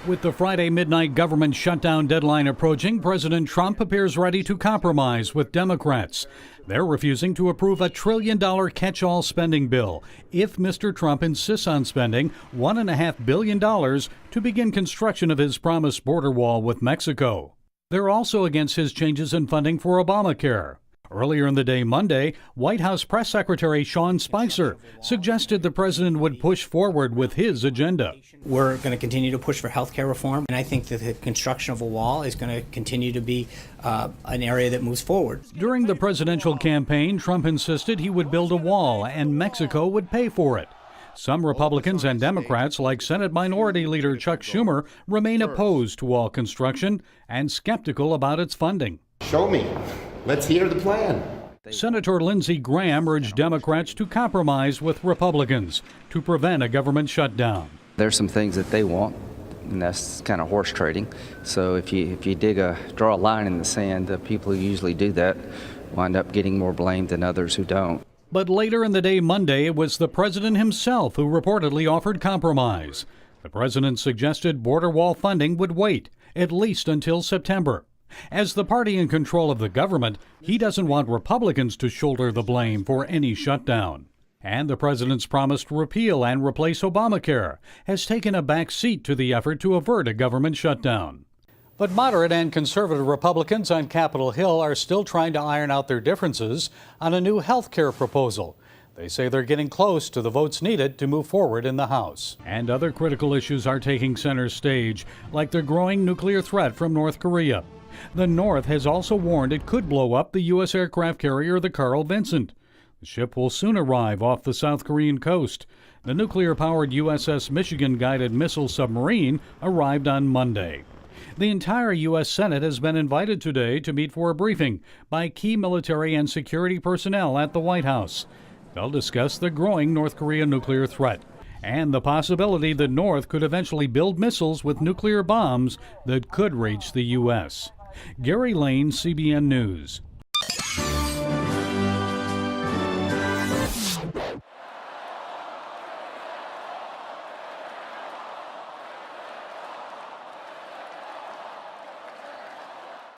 With the Friday midnight government shutdown deadline approaching, President Trump appears ready to compromise with Democrats. They're refusing to approve a $1 trillion catch-all spending bill if Mr. Trump insists on spending $1.5 billion to begin construction of his promised border wall with Mexico. They're also against his changes in funding for Obamacare. Earlier in the day Monday, White House Press Secretary Sean Spicer suggested the president would push forward with his agenda. We're going to continue to push for health care reform, and I think that the construction of a wall is going to continue to be an area that moves forward. During the presidential campaign, Trump insisted he would build a wall and Mexico would pay for it. Some Republicans and Democrats, like Senate Minority Leader Chuck Schumer, remain opposed to wall construction and skeptical about its funding. Show me. Let's hear the plan. Senator Lindsey Graham urged Democrats to compromise with Republicans to prevent a government shutdown. There's some things that they want, and that's kind of horse trading. So if you draw a line in the sand, the people who usually do that wind up getting more blame than others who don't. But later in the day Monday, it was the president himself who reportedly offered compromise. The president suggested border wall funding would wait, at least until September. As the party in control of the government, he doesn't want Republicans to shoulder the blame for any shutdown. And the president's promise to repeal and replace Obamacare has taken a back seat to the effort to avert a government shutdown. But moderate and conservative Republicans on Capitol Hill are still trying to iron out their differences on a new health care proposal. They say they're getting close to the votes needed to move forward in the House. And other critical issues are taking center stage, like the growing nuclear threat from North Korea. The North has also warned it could blow up the U.S. aircraft carrier, the Carl Vinson. The ship will soon arrive off the South Korean coast. The nuclear-powered USS Michigan guided missile submarine arrived on Monday. The entire U.S. Senate has been invited today to meet for a briefing by key military and security personnel at the White House. They'll discuss the growing North Korea nuclear threat and the possibility the North could eventually build missiles with nuclear bombs that could reach the U.S. Gary Lane, CBN News.